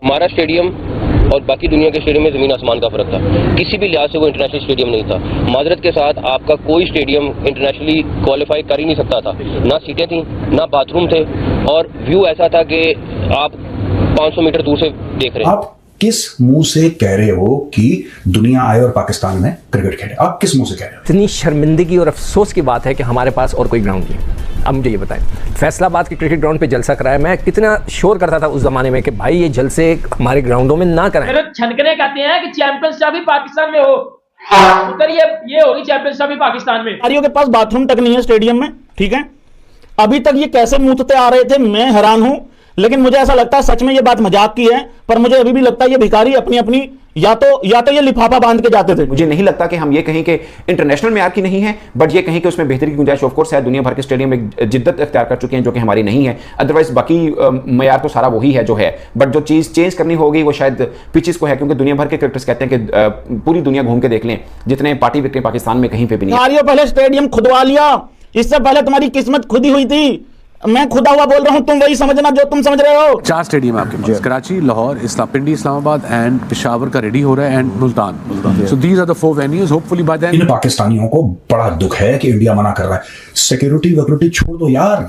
हमारा स्टेडियम और बाकी दुनिया के स्टेडियम में ज़मीन आसमान का फ़र्क था। किसी भी लिहाज से वो इंटरनेशनल स्टेडियम नहीं था। माजरत के साथ आपका कोई स्टेडियम इंटरनेशनली क्वालिफाई कर ही नहीं सकता था। ना सीटें थी, ना बाथरूम थे, और व्यू ऐसा था कि आप 500 मीटर दूर से देख रहे हैं। आप किस मुंह से कह रहे हो कि दुनिया आए और पाकिस्तान में क्रिकेट खेले? आप किस मुंह से कह रहे हो? इतनी शर्मिंदगी और अफसोस की बात है कि हमारे पास और कोई ग्राउंड नहीं। अब मुझे ये बताएं, फैसलाबाद के क्रिकेट ग्राउंड पे जलसा कराया, मैं कितना शोर करता था उस जमाने में कि भाई ये जलसे हमारे ग्राउंडों में ना कराएं। छनकने कहते हैं कि चैंपियंस ट्रॉफी पाकिस्तान में हो, उधर ये होगी चैंपियंस ट्रॉफी पाकिस्तान में। खिलाड़ियों के पास बाथरूम तक नहीं है स्टेडियम में, ठीक है। अभी तक ये कैसे मूतते आ रहे थे, मैं हैरान हूं। लेकिन मुझे ऐसा लगता है सच में ये बात मजाक की है, पर मुझे अभी भी लगता है ये भिखारी अपनी अपनी या तो ये लिफाफा बांध के जाते थे। मुझे नहीं लगता कि हम ये कहें कि इंटरनेशनल मेयार की नहीं है, बट ये कहें कि उसमें बेहतरी की गुंजाइश ऑफ कोर्स है। दुनिया भर के स्टेडियम में जिद्दत इख्तियार कर चुके हैं जो कि हमारी नहीं है। अदरवाइज बाकी मेयार तो सारा वही है जो है, बट जो चीज़ चेंज करनी होगी वो शायद पिचेस को है, क्योंकि दुनिया भर के क्रिकेटर्स कहते हैं कि पूरी दुनिया घूम के देख लें, जितने पार्टी विकेट पाकिस्तान में कहीं पर भी नहीं। खिलाड़ियों पहले स्टेडियम खुदवा लिया, इससे पहले तुम्हारी किस्मत खुदी हुई थी। मैं खुदा हुआ बोल रहा हूं, तुम वही समझना जो तुम समझ रहे हो। 4 स्टेडियम है आपके पास, कराची, लाहौर, पिंडी, इस्लामाबाद एंड पेशावर का रेडी हो रहा है, and Multan. So these are the 4 venues. Hopefully by then. इन पाकिस्तानियों को बड़ा दुख है कि इंडिया मना कर रहा है। सिक्योरिटी वक्योरिटी छोड़ दो यार,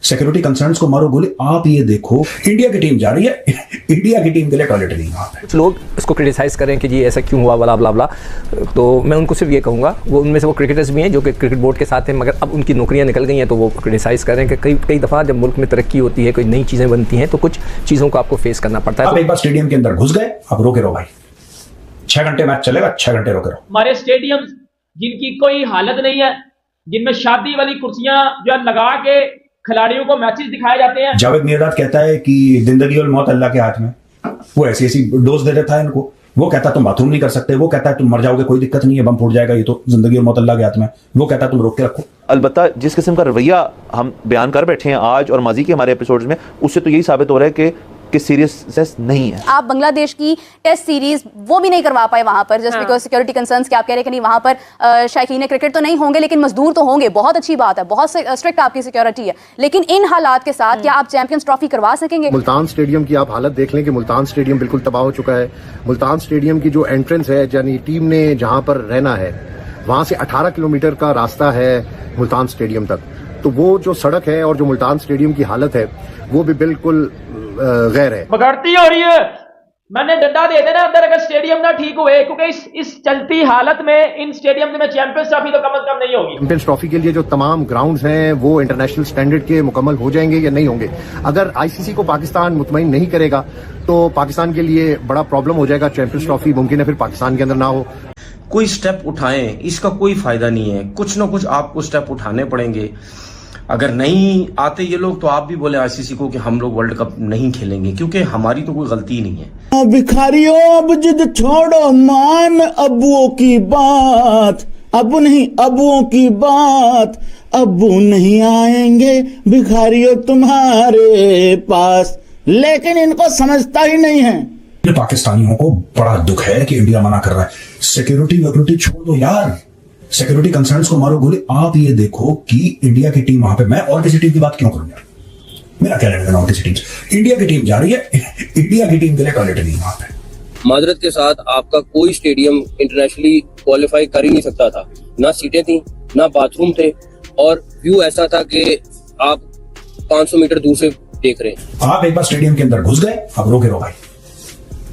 सिक्योरिटी कंसर्न्स को मारो गोली। आप ये देखो, इंडिया की टीम जा रही है, इंडिया की टीम के लिए टॉयलेट नहीं वहां पे। लोग इसको क्रिटिसाइज करें कि जी ऐसा क्यों हुआ, बला बला बला, तो मैं उनको सिर्फ ये कहूँगा, वो उनमें से वो क्रिकेटर्स भी हैं जो कि क्रिकेट बोर्ड के साथ हैं, मगर अब उनकी नौकरियां निकल गई हैं, तो वो क्रिटिसाइज करें कि कई दफ़ा जब मुल्क में तरक्की होती है, कोई नई चीज़ें बनती हैं, तो कुछ चीज़ों को आपको फेस करना पड़ता है। आप एक बार स्टेडियम के अंदर घुस गए, आप रोके रहो भाई, 6 घंटे मैच चलेगा, 6 घंटे रोके रहो। हमारे स्टेडियम जिनकी कोई हालत नहीं है, जिनमें शादी वाली कुर्सियां जो है लगा के खिलाड़ियों को मैचेस दिखाए जाते हैं। जावेद मिर्जाद कहता है कि जिंदगी और मौत अल्लाह के हाथ में। वो ऐसी ऐसी डोज दे देता है इनको। वो कहता है तुम बाथरूम नहीं कर सकते, वो कहता है तुम मर जाओगे, कोई दिक्कत नहीं है, बम फूट जाएगा, ये तो जिंदगी और मौत अल्लाह के हाथ में। वो कहता है तुम रोक के रखो। अलबत्ता जिस किस्म का रवैया हम बयान कर बैठे हैं आज और माजी के हमारे एपिसोड्स में, उससे तो यही साबित हो रहा है कि सीरियसनेस नहीं है। आप बांग्लादेश की टेस्ट सीरीज वो भी नहीं करवा पाए वहां पर, जस्ट बिकॉज सिक्योरिटी कंसर्न्स के। आप कह रहे हैं कि नहीं वहां पर शायकीन क्रिकेट तो नहीं होंगे लेकिन मजदूर तो होंगे, बहुत अच्छी बात है, बहुत स्ट्रिक्ट आपकी सिक्योरिटी है, लेकिन इन हालात के साथ क्या आप चैंपियंस ट्रॉफी करवा सकेंगे? मुल्तान स्टेडियम की आप हालत देख लें कि मुल्तान स्टेडियम बिल्कुल तबाह हो चुका है। मुल्तान स्टेडियम की जो एंट्रेंस है, यानी टीम ने जहां पर रहना है, वहां से 18 किलोमीटर का रास्ता है मुल्तान स्टेडियम तक। तो वो जो सड़क है और जो मुल्तान स्टेडियम की हालत है वो भी बिल्कुल गैर है, बगड़ती हो रही है। मैंने डंडा दे देना अंदर अगर स्टेडियम ना ठीक हुए, क्योंकि इस चलती हालत में इन स्टेडियम में चैंपियंस ट्रॉफी तो कम से कम नहीं होगी। चैंपियंस ट्रॉफी के लिए जो तमाम ग्राउंड्स हैं वो इंटरनेशनल स्टैंडर्ड के मुकम्मल हो जाएंगे या नहीं होंगे। अगर आईसीसी को पाकिस्तान मुतमईन नहीं करेगा तो पाकिस्तान के लिए बड़ा प्रॉब्लम हो जाएगा। चैंपियंस ट्रॉफी मुमकिन है फिर पाकिस्तान के अंदर ना हो। कोई स्टेप उठाएं, इसका कोई फायदा नहीं है, कुछ ना कुछ आपको स्टेप उठाने पड़ेंगे। अगर नहीं आते ये लोग तो आप भी बोले आईसीसी को कि हम लोग वर्ल्ड कप नहीं खेलेंगे, क्योंकि हमारी तो कोई गलती ही नहीं है। भिखारियों अब जिद छोड़ो, मान अबुओं की बात, अब नहीं अबुओं की बात, अबू नहीं आएंगे भिखारियों तुम्हारे पास, लेकिन इनको समझता ही नहीं है। पाकिस्तानियों को बड़ा दुख है कि इंडिया मना कर रहा है। सिक्योरिटी वक्योरिटी छोड़ दो यार, सिक्योरिटी कंसर्न्स को मारो गोली। आप ये देखो कि इंडिया की टीम वहां पे, मैं और किसी टीम की बात क्यों करूं यार, मेरा क्या लेना और किसी टीम से। इंडिया की टीम जा रही है, इंडिया की टीम के लिए टॉयलेट नहीं वहां पे। माजरत के साथ आपका कोई स्टेडियम इंटरनेशनली क्वालिफाई कर ही नहीं सकता था। ना सीटें थी, ना बाथरूम थे, और व्यू ऐसा था कि आप 500 मीटर दूर से देख रहे हैं। आप एक बार स्टेडियम के अंदर घुस गए, आप रोके रहो भाई,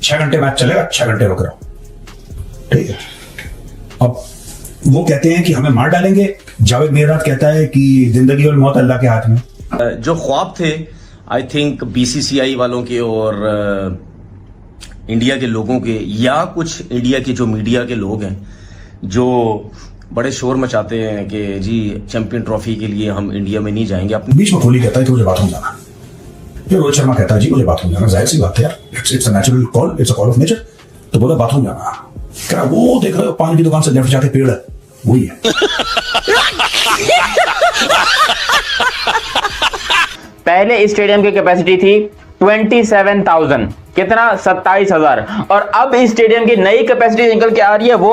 6 घंटे मैच चलेगा, 6 घंटे रोके रहो, ठीक है। अब वो कहते हैं कि हमें मार डालेंगे। जावेद मिर्जाद कहता है कि जिंदगी और मौत अल्लाह के हाथ में। जो ख्वाब थे आई थिंक बीसीसीआई वालों के और इंडिया के लोगों के, या कुछ इंडिया के जो मीडिया के लोग हैं जो बड़े शोर मचाते हैं कि जी चैंपियन ट्रॉफी के लिए हम इंडिया में नहीं जाएंगे। अपने बीच में कोहली कहता है कि मुझे बाथरूम जाना, फिर रोहित शर्मा कहता है जी मुझे बाथरूम जाना। जाहिर सी बात है यार, it's a natural call, it's a call of nature. तो बोला बाथरूम जाना, कह रहा वो देख रहे हो पान की दुकान से लेफ्ट जाके पेड़ है, वही है। पहले इस स्टेडियम की कैपेसिटी थी 27,000, कितना 27,000, और अब इस स्टेडियम की नई कैपेसिटी निकल के आ रही है वो